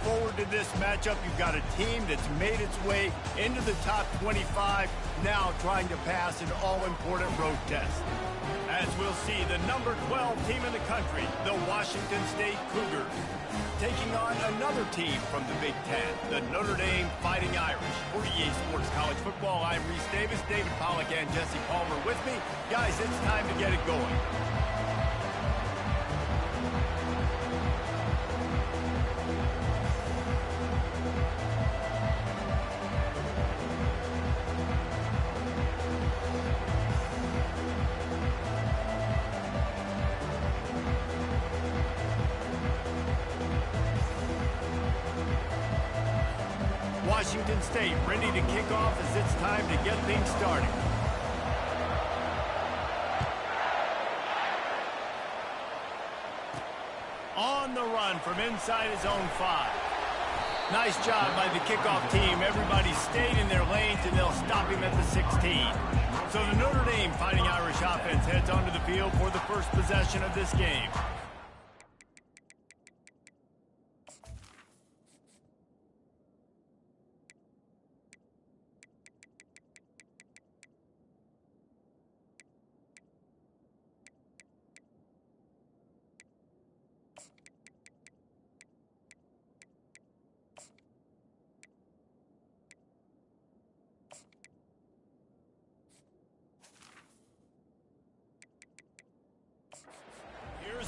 forward to this matchup. You've got a team that's made its way into the top 25, now trying to pass an all-important road test. As we'll see, the number 12 team in the country, the Washington State Cougars, taking on another team from the Big Ten, the Notre Dame Fighting Irish. For EA Sports College Football, I'm Reese Davis, David Pollack, and Jesse Palmer with me. Guys, it's time to get it going. Washington State ready to kick off as it's time to get things started. On the run from inside his own 5. Nice job by the kickoff team. Everybody stayed in their lanes, and they'll stop him at the 16. So the Notre Dame Fighting Irish offense heads onto the field for the first possession of this game.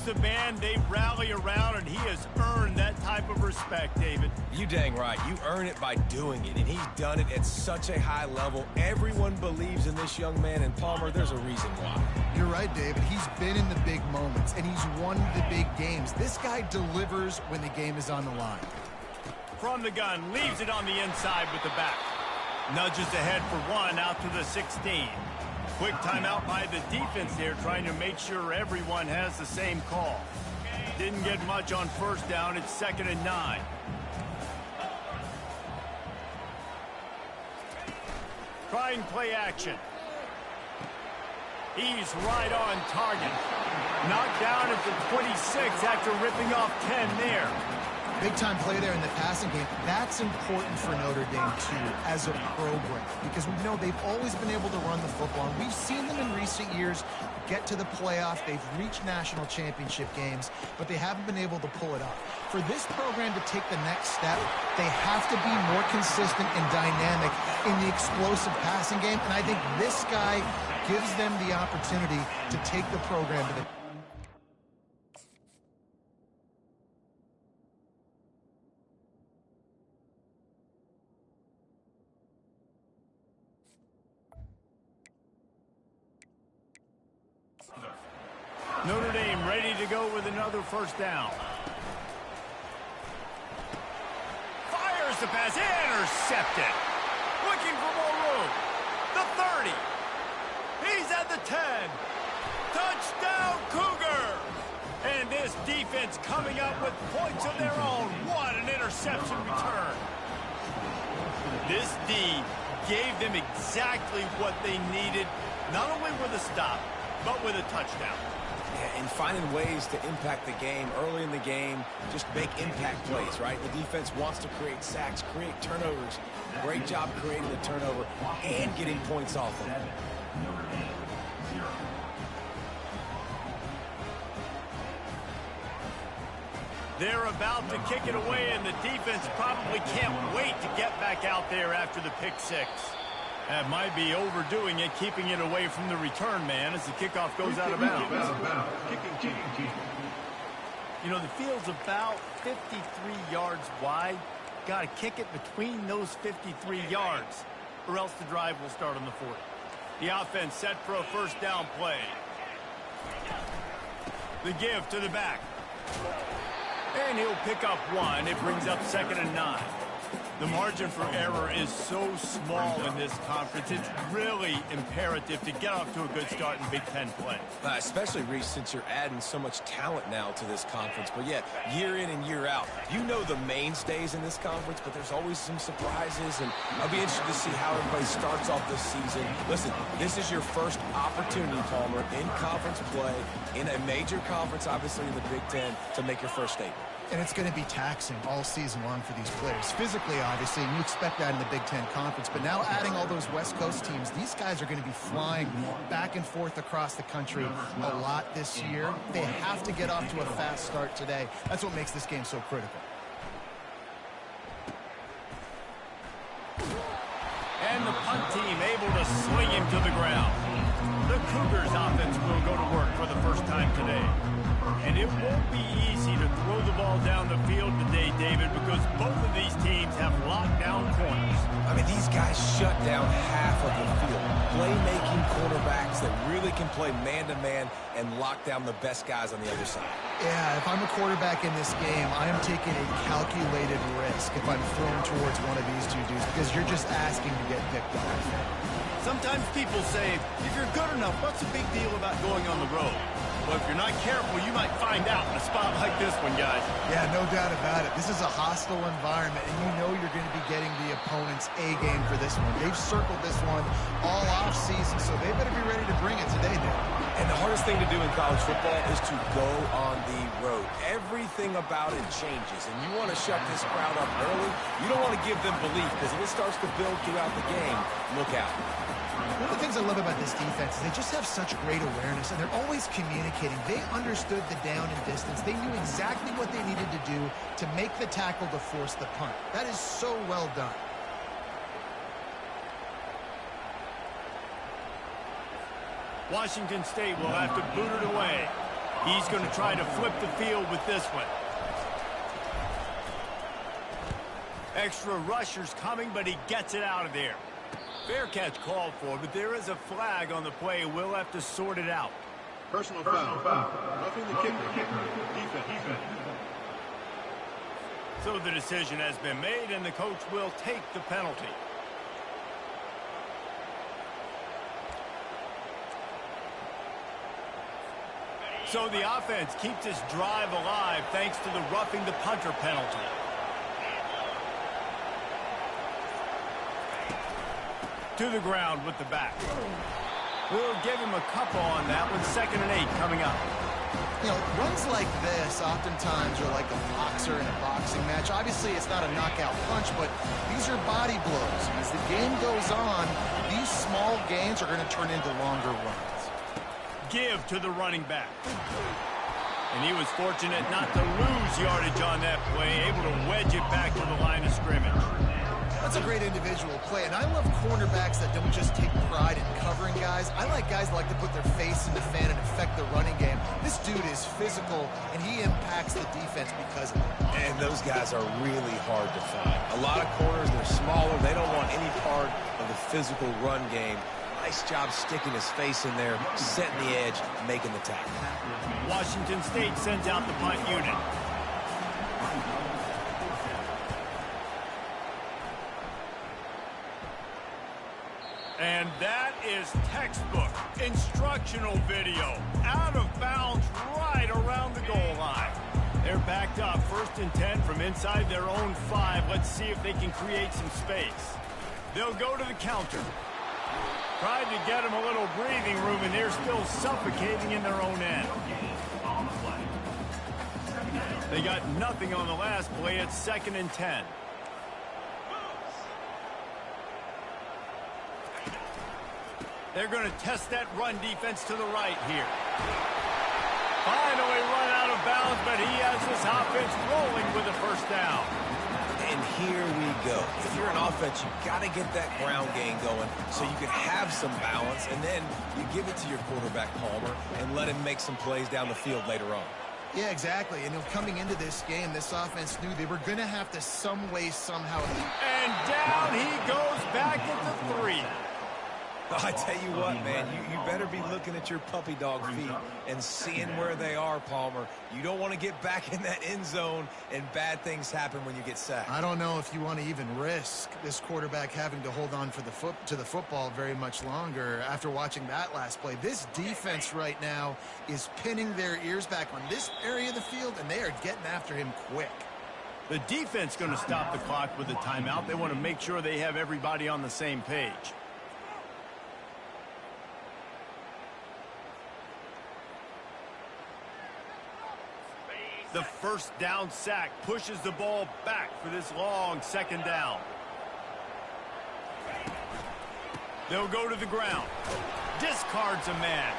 The band they rally around, and he has earned that type of respect, David. You dang right. You earn it by doing it, and he's done it at such a high level. Everyone believes in this young man, and Palmer, there's a reason why. You're right, David. He's been in the big moments, and he's won the big games. This guy delivers when the game is on the line. From the gun, leaves it on the inside with the back. Nudges ahead for 1 out to the 16. Quick timeout by the defense there, trying to make sure everyone has the same call. Didn't get much on first down. It's 2nd and 9. Trying play action. He's right on target. Knocked down at the 26 after ripping off 10 there. Big-time play there in the passing game. That's important for Notre Dame, too, as a program, because we know they've always been able to run the football. And we've seen them in recent years get to the playoff. They've reached national championship games, but they haven't been able to pull it off. For this program to take the next step, they have to be more consistent and dynamic in the explosive passing game, and I think this guy gives them the opportunity to take the program to the Notre Dame ready to go with another first down. Fires the pass, intercepted. Looking for more room. The 30. He's at the 10. Touchdown, Cougar! And this defense coming up with points of their own. What an interception return. This D gave them exactly what they needed, not only with a stop, but with a touchdown. Yeah, and finding ways to impact the game early in the game, just make impact plays, right? The defense wants to create sacks, create turnovers. Great job creating the turnover and getting points off of it. They're about to kick it away, and the defense probably can't wait to get back out there after the pick 6. That might be overdoing it, keeping it away from the return man as the kickoff goes out of bounds. You know, the field's about 53 yards wide. Got to kick it between those 53 yards, or else the drive will start on the 40. The offense set for a first down play. The give to the back. And he'll pick up 1. It brings up 2nd and 9. The margin for error is so small in this conference. It's really imperative to get off to a good start in Big Ten play. Especially, Reese, since you're adding so much talent now to this conference. But yet, year in and year out, you know the mainstays in this conference, but there's always some surprises. And I'll be interested to see how everybody starts off this season. Listen, this is your first opportunity, Palmer, in conference play, in a major conference, obviously in the Big Ten, to make your first statement. And it's going to be taxing all season long for these players. Physically, obviously, and you expect that in the Big Ten Conference. But now adding all those West Coast teams, these guys are going to be flying back and forth across the country a lot this year. They have to get off to a fast start today. That's what makes this game so critical. And the punt team able to swing him to the ground. The Cougars offense will go to work for the first time today. And it won't be easy to throw the ball down the field today, David, because both of these teams have lockdown corners. I mean, these guys shut down half of the field. Playmaking quarterbacks that really can play man-to-man and lock down the best guys on the other side. Yeah, if I'm a quarterback in this game, I am taking a calculated risk if I'm thrown towards one of these two dudes because you're just asking to get picked off. Sometimes people say, if you're good enough, what's the big deal about going on the road? Well, if you're not careful, you might find out in a spot like this one, guys. Yeah, no doubt about it. This is a hostile environment, and you know you're going to be getting the opponent's A game for this one. They've circled this one all off season, so they better be ready to bring it today, Nick. And the hardest thing to do in college football is to go on the road. Everything about it changes, and you want to shut this crowd up early. You don't want to give them belief, because if it starts to build throughout the game, look out. One of the things I love about this defense is they just have such great awareness, and they're always communicating. They understood the down and distance. They knew exactly what they needed to do to make the tackle to force the punt. That is so well done. Washington State will have to boot it away. He's going to try to flip the field with this one. Extra rushers coming, but he gets it out of there. Fair catch called for, but there is a flag on the play. We'll have to sort it out. Personal foul. Roughing the kicker. Defense. So the decision has been made, and the coach will take the penalty. So the offense keeps this drive alive thanks to the roughing the punter penalty. To the ground with the back. We'll give him a couple on that one. 2nd and 8 coming up. You know, runs like this oftentimes are like a boxer in a boxing match. Obviously, it's not a knockout punch, but these are body blows. As the game goes on, these small gains are going to turn into longer runs. Give to the running back. And he was fortunate not to lose yardage on that play, able to wedge it back to the line of scrimmage. That's a great individual play, and I love cornerbacks that don't just take pride in covering guys. I like guys that like to put their face in the fan and affect the running game. This dude is physical, and he impacts the defense because of it. And those guys are really hard to find. A lot of corners, they're smaller. They don't want any part of the physical run game. Nice job sticking his face in there, setting the edge, making the tackle. Washington State sends out the punt unit. And that is textbook instructional video. Out of bounds right around the goal line. They're backed up 1st and 10 from inside their own 5. Let's see if they can create some space. They'll go to the counter. Tried to get them a little breathing room, and they're still suffocating in their own end. They got nothing on the last play. It's 2nd and 10. They're going to test that run defense to the right here. Finally run out of bounds, but he has this offense rolling with a 1st down. And here we go. If you're an offense, you've got to get that ground game going so you can have some balance, and then you give it to your quarterback, Palmer, and let him make some plays down the field later on. Yeah, exactly. And coming into this game, this offense knew they were going to have to some way, somehow. And down he goes back at the 3. I tell you what, man, you better be looking at your puppy dog feet and seeing where they are, Palmer. You don't want to get back in that end zone and bad things happen when you get sacked. I don't know if you want to even risk this quarterback having to hold on for to the football very much longer after watching that last play. This defense right now is pinning their ears back on this area of the field, and they are getting after him quick. The defense going to stop the clock with a timeout. They want to make sure they have everybody on the same page. The first down sack pushes the ball back for this long second down. They'll go to the ground. Discards a man.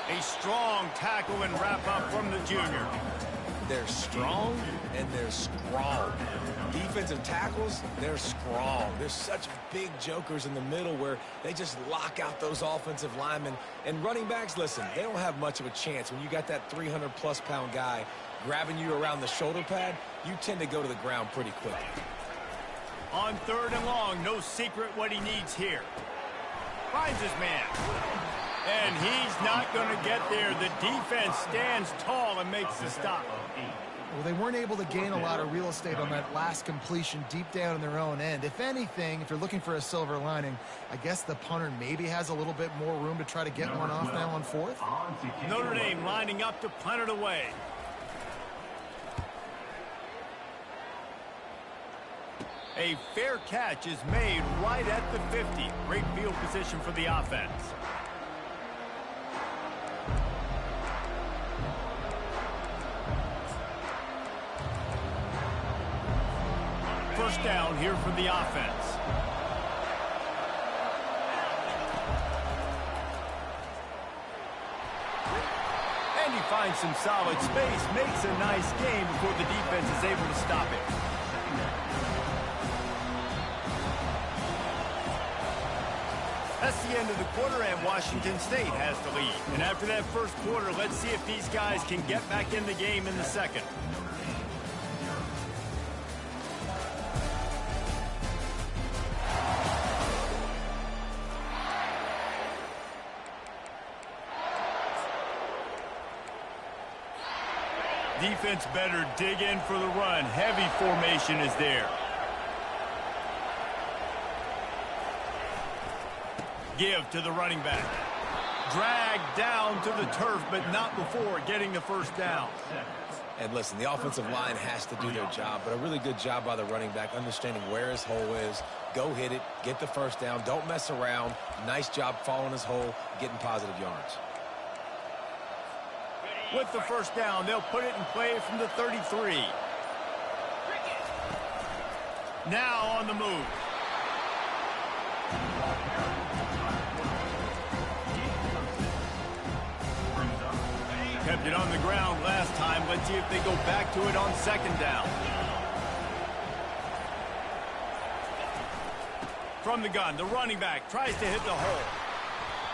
A strong tackle and wrap up from the junior. They're strong and they're strong. Defensive tackles, they're strong. They're such big jokers in the middle where they just lock out those offensive linemen. And running backs, listen, they don't have much of a chance. When you got that 300-plus pound guy grabbing you around the shoulder pad, you tend to go to the ground pretty quickly. On 3rd and long, no secret what he needs here. Finds his man. And he's not going to get there. The defense stands tall and makes the stop. Well, they weren't able to gain a lot of real estate on that last completion deep down in their own end. If anything, if you're looking for a silver lining, I guess the punter maybe has a little bit more room to try to get one off now on 4th. Notre Dame lining up to punt it away. A fair catch is made right at the 50. Great field position for the offense. First down here for the offense. And he finds some solid space, makes a nice gain before the defense is able to stop it. That's the end of the quarter, and Washington State has the lead. And after that first quarter, let's see if these guys can get back in the game in the second. Defense better dig in for the run. Heavy formation is there. Give to the running back. Dragged down to the turf, but not before getting the first down. And listen, the offensive line has to do their job, but a really good job by the running back, understanding where his hole is. Go hit it, get the first down, don't mess around. Nice job following his hole, getting positive yards. With the first down, they'll put it in play from the 33. Now on the move. Kept it on the ground last time. Let's see if they go back to it on second down. From the gun, the running back tries to hit the hole.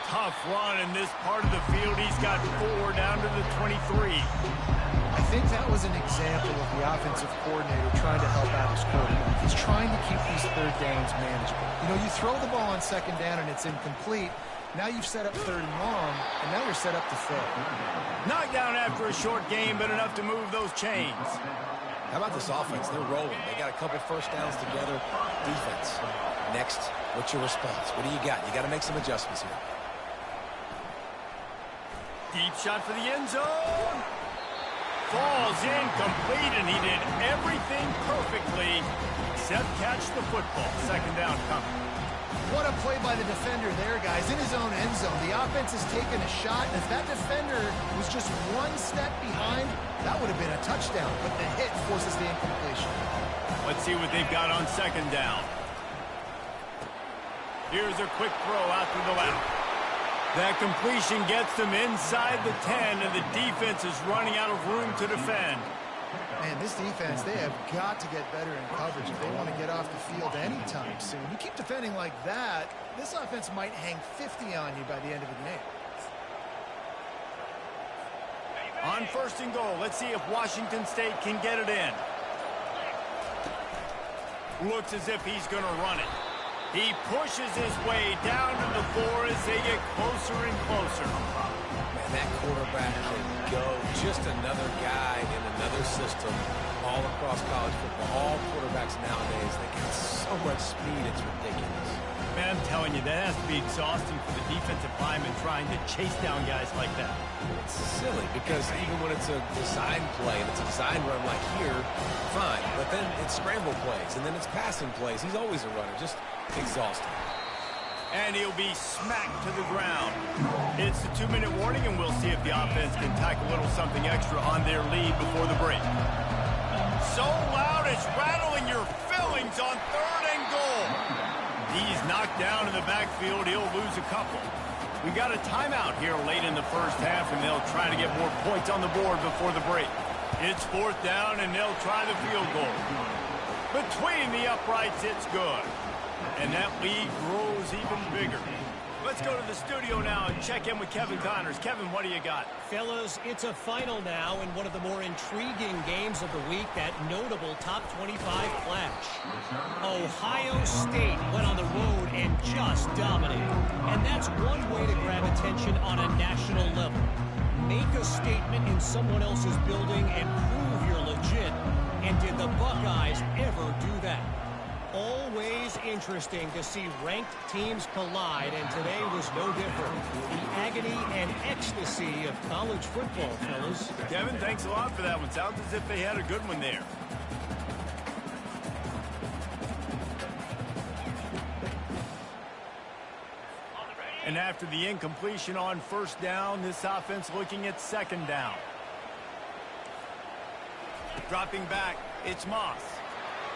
Tough run in this part of the field. He's got 4 down to the 23. I think that was an example of the offensive coordinator trying to help out his quarterback. He's trying to keep these third downs manageable. You know, you throw the ball on second down and it's incomplete. Now you've set up 3rd and long, and now you're set up to fail. Knocked down after a short game, but enough to move those chains. How about this offense? They're rolling. They got a couple first downs together. Defense. Next, what's your response? What do you got? You got to make some adjustments here. Deep shot for the end zone. Falls incomplete, and he did everything perfectly except catch the football. Second down coming. What a play by the defender there, guys. In his own end zone, the offense has taken a shot, and if that defender was just one step behind, that would have been a touchdown, but the hit forces the incompletion. Let's see what they've got on second down. Here's a quick throw out to the left. That completion gets them inside the 10, and the defense is running out of room to defend. Man, this defense, they have got to get better in coverage if they want to get off the field anytime soon. You keep defending like that, this offense might hang 50 on you by the end of the game. On 1st and goal, let's see if Washington State can get it in. Looks as if he's going to run it. He pushes his way down to the floor as they get closer and closer. Man, that quarterback can go. Just another guy in another system all across college football. All quarterbacks nowadays, they get so much speed, it's ridiculous. Man, I'm telling you, that has to be exhausting for the defensive lineman trying to chase down guys like that. It's silly because even when it's a design play and it's a design run like here, fine. But then it's scramble plays and then it's passing plays. He's always a runner, just exhausting. And he'll be smacked to the ground. It's the 2-minute warning, and we'll see if the offense can tack a little something extra on their lead before the break. So loud it's rattling your fillings on 3rd and goal. He's knocked down in the backfield. He'll lose a couple. We got a timeout here late in the first half, and they'll try to get more points on the board before the break. It's 4th down, and they'll try the field goal. Between the uprights, it's good. And that lead grows even bigger. Let's go to the studio now and check in with Kevin Connors. Kevin, what do you got? Fellas, it's a final now in one of the more intriguing games of the week, that notable top 25 clash. Ohio State went on the road and just dominated. And that's one way to grab attention on a national level. Make a statement in someone else's building and prove you're legit. And did the Buckeyes ever do that? Always interesting to see ranked teams collide, and today was no different. The agony and ecstasy of college football, fellas. Kevin, thanks a lot for that one. Sounds as if they had a good one there. And after the incompletion on 1st down, this offense looking at 2nd down. Dropping back, it's Moss.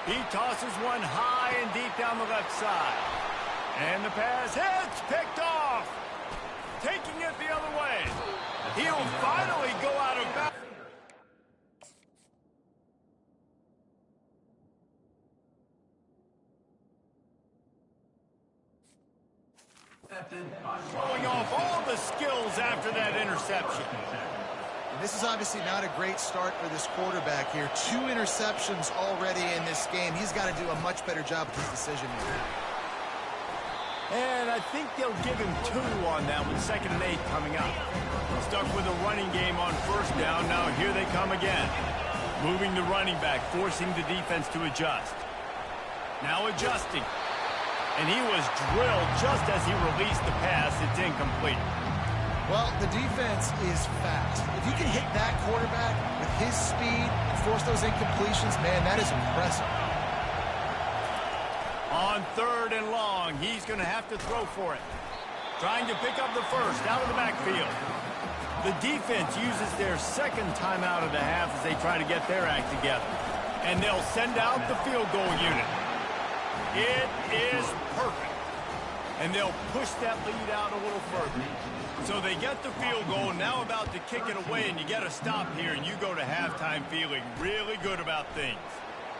He tosses one high and deep down the left side. And the pass hits, picked off. Taking it the other way. He'll finally go out of bounds. Showing off all the skills after that interception. This is obviously not a great start for this quarterback here. 2 interceptions already in this game. He's got to do a much better job with his decision making. And I think they'll give him 2 on that with 2nd and 8 coming up. Stuck with a running game on 1st down. Now here they come again. Moving the running back, forcing the defense to adjust. Now adjusting. And he was drilled just as he released the pass. It's incomplete. Well, the defense is fast. If you can hit that quarterback with his speed and force those incompletions, man, that is impressive. On 3rd and long, he's going to have to throw for it. Trying to pick up the first out of the backfield. The defense uses their 2nd timeout of the half as they try to get their act together. And they'll send out the field goal unit. It is perfect. And they'll push that lead out a little further. So they get the field goal, now about to kick it away, and you get a stop here, and you go to halftime feeling really good about things.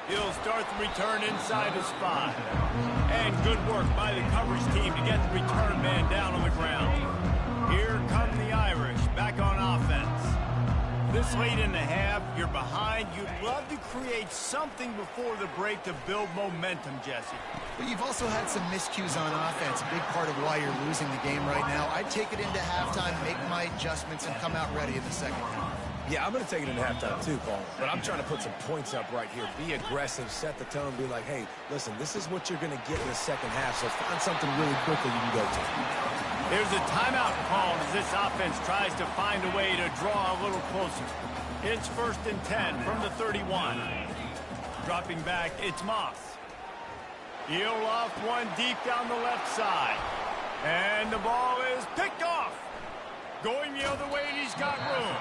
He'll start the return inside his spot. And good work by the coverage team to get the return man down on the ground. Here come the Irish, back on offense. This late in the half, you're behind. You'd love to create something before the break to build momentum, Jesse. But you've also had some miscues on offense, a big part of why you're losing the game right now. I'd take it into halftime, make my adjustments, and come out ready in the 2nd half. Yeah, I'm going to take it into halftime too, Paul. But I'm trying to put some points up right here. Be aggressive, set the tone, be like, hey, listen, this is what you're going to get in the 2nd half, so find something really quickly you can go to. There's a timeout called as this offense tries to find a way to draw a little closer. It's 1st and 10 from the 31. Dropping back, it's Moss. He'll loft one deep down the left side. And the ball is picked off. Going the other way, and he's got room.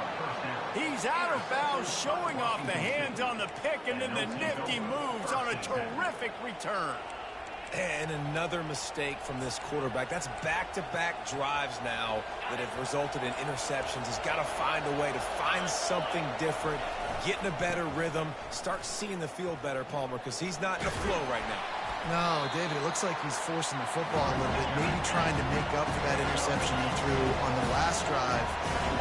He's out of bounds, showing off the hands on the pick, and then the nifty moves on a terrific return. And another mistake from this quarterback. That's back-to-back drives now that have resulted in interceptions. He's got to find a way to find something different, get in a better rhythm, start seeing the field better, Palmer, because he's not in a flow right now. No, David, it looks like he's forcing the football a little bit, maybe trying to make up for that interception he threw on the last drive.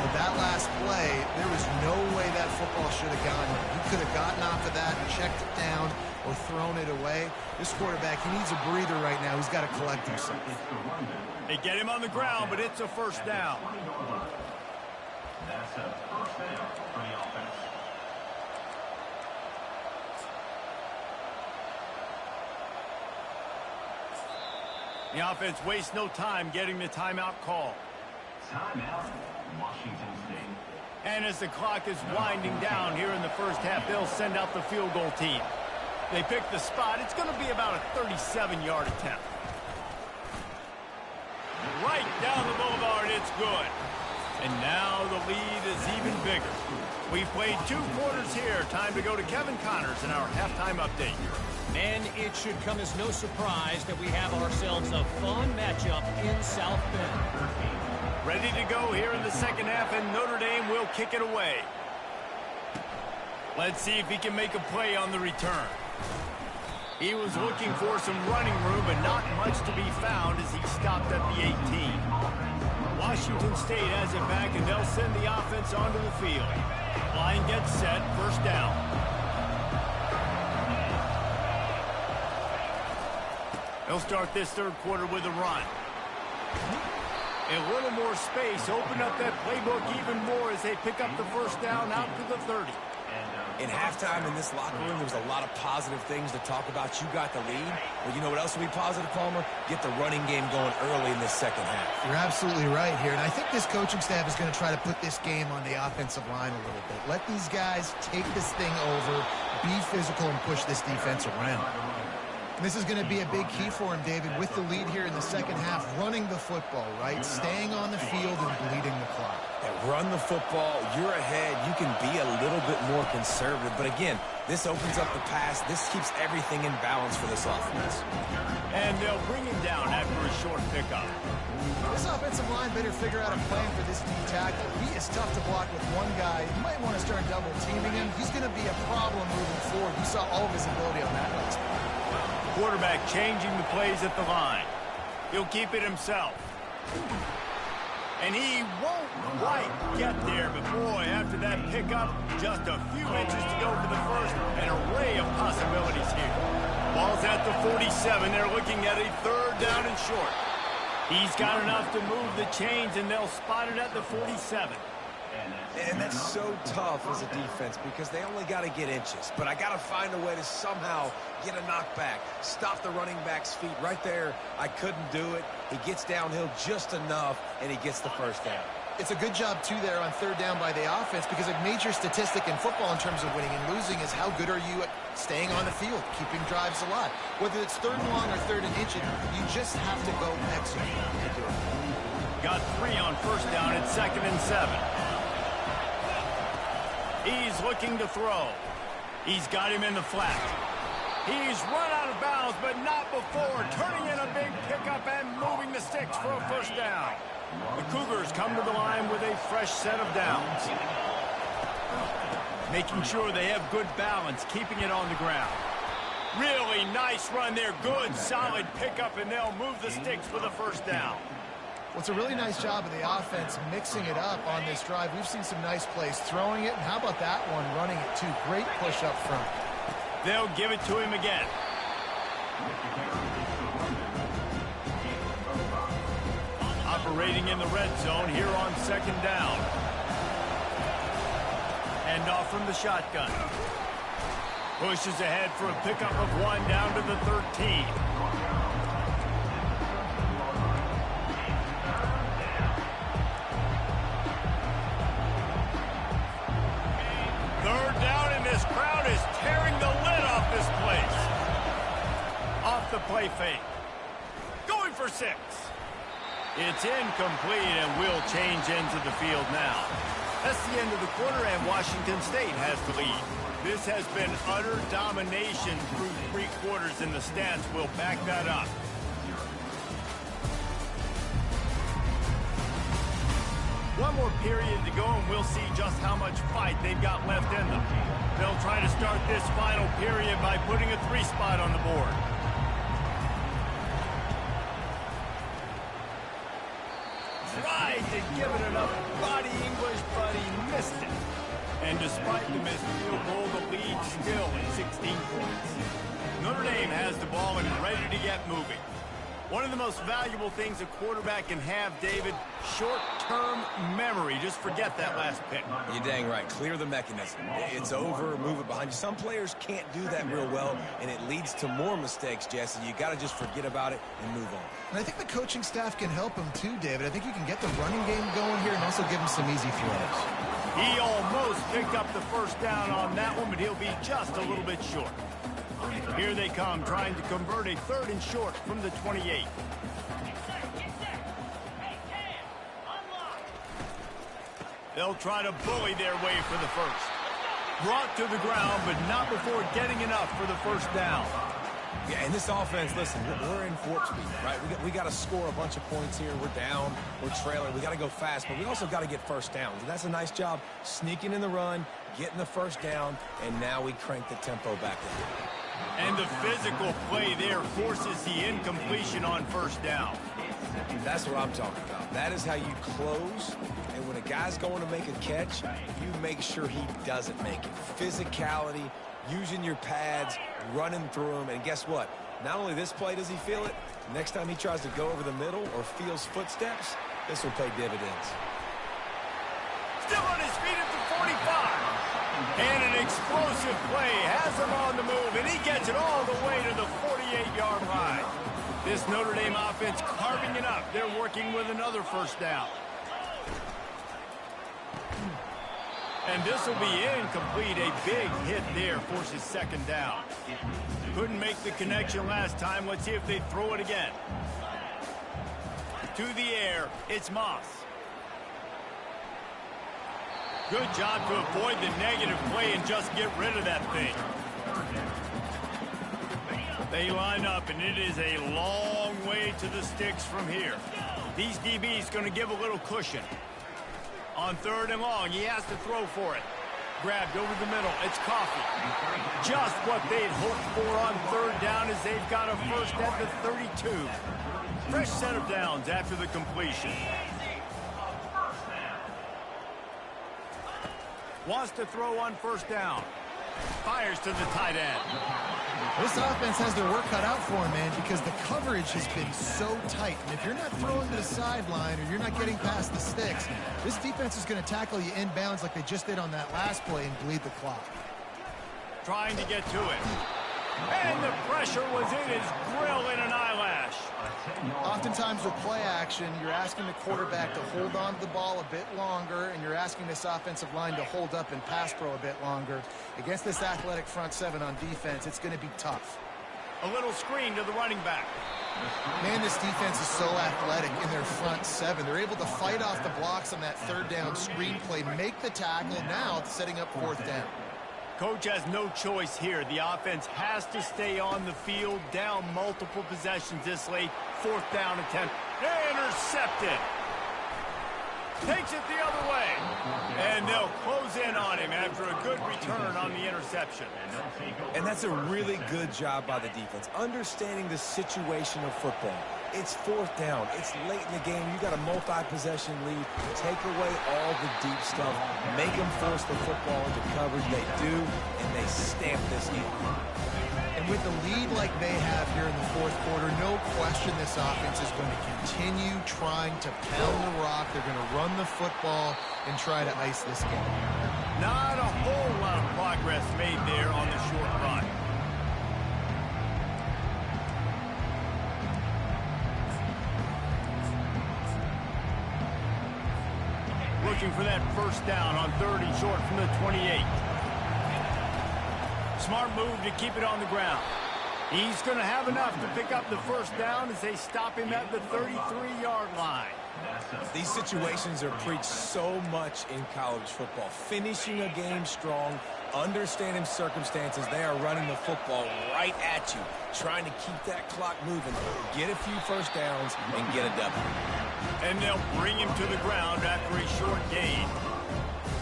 But that last play, there was no way that football should have gone. He could have gotten off of that, checked it down, or thrown it away. This quarterback, he needs a breather right now. He's got to collect himself. They get him on the ground, but it's a 1st down. That's a 1st down for the offense. The offense wastes no time getting the timeout call. Timeout, Washington State. And as the clock is winding down here in the first half, they'll send out the field goal team. They pick the spot. It's going to be about a 37-yard attempt. Right down the boulevard, it's good. And now the lead is even bigger. We've played 2 quarters here. Time to go to Kevin Connors in our halftime update. And it should come as no surprise that we have ourselves a fun matchup in South Bend. Ready to go here in the second half, and Notre Dame will kick it away. Let's see if he can make a play on the return. He was looking for some running room, but not much to be found as he stopped at the 18. Washington State has it back, and they'll send the offense onto the field. Line gets set, first down. They'll start this third quarter with a run. A little more space, open up that playbook even more as they pick up the first down out to the 30. In halftime in this locker room, there was a lot of positive things to talk about. You got the lead. Well, you know what else will be positive, Palmer? Get the running game going early in this second half. You're absolutely right here, and I think this coaching staff is going to try to put this game on the offensive line a little bit. Let these guys take this thing over, be physical, and push this defense around. And this is going to be a big key for him, David, with the lead here in the second half, running the football, right? Staying on the field and bleeding the clock. Yeah, run the football, you're ahead, you can be a little bit more conservative. But again, this opens up the pass. This keeps everything in balance for this offense. And they'll bring him down after a short pickup. This offensive line better figure out a plan for this D tackle. He is tough to block with one guy. You might want to start double teaming him. He's going to be a problem moving forward. You saw all of his ability on that last play. Quarterback changing the plays at the line. He'll keep it himself. And he won't quite get there, but boy, after that pickup, just a few inches to go for the first. An array of possibilities here. Ball's at the 47. They're looking at a third down and short. He's got enough to move the chains, and they'll spot it at the 47. And that's so tough as a defense because they only got to get inches. But I got to find a way to somehow get a knockback, stop the running back's feet right there. I couldn't do it. He gets downhill just enough, and he gets the first down. It's a good job, too, there on third down by the offense because a major statistic in football in terms of winning and losing is how good are you at staying on the field, keeping drives alive. Whether it's third and long or third and inch, you just have to go execute and do it. Got 3 on first down at 2nd and 7. He's looking to throw. He's got him in the flat. He's run out of bounds, but not before. Turning in a big pickup and moving the sticks for a first down. The Cougars come to the line with a fresh set of downs. Making sure they have good balance, keeping it on the ground. Really nice run there. Good, solid pickup, and they'll move the sticks for the first down. Well, it's a really nice job of the offense mixing it up on this drive. We've seen some nice plays throwing it, and how about that one running it too? Great push up front. They'll give it to him again. Operating in the red zone here on second down. Hand off from the shotgun. Pushes ahead for a pickup of 1 down to the 13. Third down, and this crowd is tearing the lid off this place. Off the play fake. Going for 6. It's incomplete, and we'll change ends of the field now. That's the end of the quarter, and Washington State has the lead. This has been utter domination through 3 quarters, and the stats will back that up. One more period to go, and we'll see just how much fight they've got left in them. They'll try to start this final period by putting a 3 spot on the board. Tried to give it enough body English, but he missed it. And despite the missed field goal, the lead still at 16 points. Notre Dame has the ball and is ready to get moving. One of the most valuable things a quarterback can have, David, short-term memory. Just forget that last pick. You're dang right. Clear the mechanism. It's over, move it behind you. Some players can't do that real well, and it leads to more mistakes, Jesse. You got to just forget about it and move on. And I think the coaching staff can help him too, David. I think you can get the running game going here and also give him some easy throws. He almost picked up the first down on that one, but he'll be just a little bit short. Here they come, trying to convert a 3rd and short from the 28. They'll try to bully their way for the first. Brought to the ground, but not before getting enough for the first down. Yeah, and this offense, listen, we're in warp speed, right? We got to score a bunch of points here. We're down. We're trailing. We got to go fast, but we also got to get first downs. And that's a nice job sneaking in the run, getting the first down, and now we crank the tempo back up. And the physical play there forces the incompletion on first down. That's what I'm talking about. That is how you close. And when a guy's going to make a catch, you make sure he doesn't make it. Physicality, using your pads, running through them. And guess what? Not only this play does he feel it, next time he tries to go over the middle or feels footsteps, this will pay dividends. Still on his feet at the 45. And an explosive play has him on the move, and he gets it all the way to the 48-yard line. This Notre Dame offense carving it up. They're working with another first down. And this will be incomplete. A big hit there forces second down. Couldn't make the connection last time. Let's see if they throw it again. To the air, it's Moss. Good job to avoid the negative play and just get rid of that thing. They line up, and it is a long way to the sticks from here. These DBs going to give a little cushion. On third and long, he has to throw for it. Grabbed over the middle. It's Coffee. Just what they'd hoped for on third down as they've got a first at the 32. Fresh set of downs after the completion. Wants to throw on first down. Fires to the tight end. This offense has their work cut out for them, man, because the coverage has been so tight. And if you're not throwing to the sideline or you're not getting past the sticks, this defense is going to tackle you inbounds like they just did on that last play and bleed the clock. Trying to get to it. And the pressure was in his grill in an eyelash. Oftentimes with play action, you're asking the quarterback to hold on to the ball a bit longer, and you're asking this offensive line to hold up and pass pro a bit longer. Against this athletic front seven on defense, it's going to be tough. A little screen to the running back. Man, this defense is so athletic in their front seven. They're able to fight off the blocks on that third down screen play, make the tackle, now setting up fourth down. Coach has no choice here. The offense has to stay on the field, down multiple possessions this late. Fourth down attempt. Intercepted. Takes it the other way. And they'll close in on him after a good return on the interception. And that's a really good job by the defense, understanding the situation of football. It's fourth down. It's late in the game. You got a multi-possession lead. Take away all the deep stuff. Make them force the football into coverage. They do, and they stamp this game. And with the lead like they have here in the fourth quarter, no question this offense is going to continue trying to pound the rock. They're going to run the football and try to ice this game. Not a whole lot of progress made there on the short run. Looking for that first down on third and short from the 28. Smart move to keep it on the ground. He's going to have enough to pick up the first down as they stop him at the 33-yard line. These situations are preached so much in college football. Finishing a game strong, understanding circumstances. They are running the football right at you, trying to keep that clock moving, get a few first downs, and get a W. And they'll bring him to the ground after a short gain.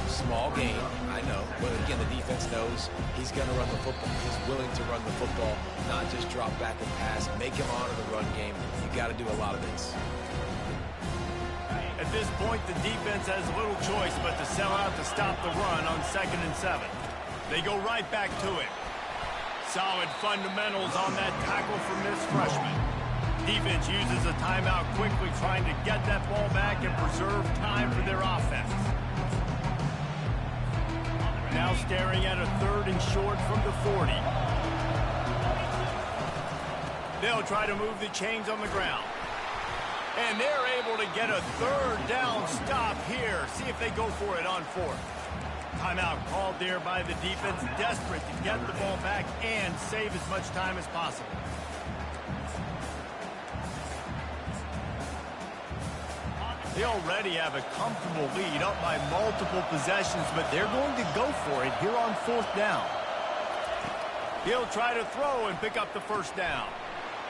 Small gain, I know. But again, the defense knows he's going to run the football. He's willing to run the football, not just drop back and pass. Make him honor the run game. You got to do a lot of this. At this point, the defense has little choice but to sell out to stop the run on 2nd and 7. They go right back to it. Solid fundamentals on that tackle from this freshman. Defense uses a timeout quickly, trying to get that ball back and preserve time for their offense. Now staring at a third and short from the 40. They'll try to move the chains on the ground. And they're able to get a third down stop here. See if they go for it on fourth. Timeout called there by the defense, desperate to get the ball back and save as much time as possible. They already have a comfortable lead up by multiple possessions, but they're going to go for it here on 4th down. He'll try to throw and pick up the first down.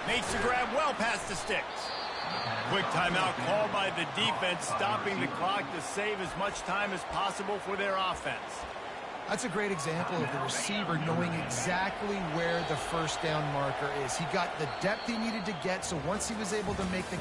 Makes the grab well past the sticks. Quick timeout called by the defense, stopping the clock to save as much time as possible for their offense. That's a great example of the receiver knowing exactly where the first down marker is. He got the depth he needed to get, so once he was able to make the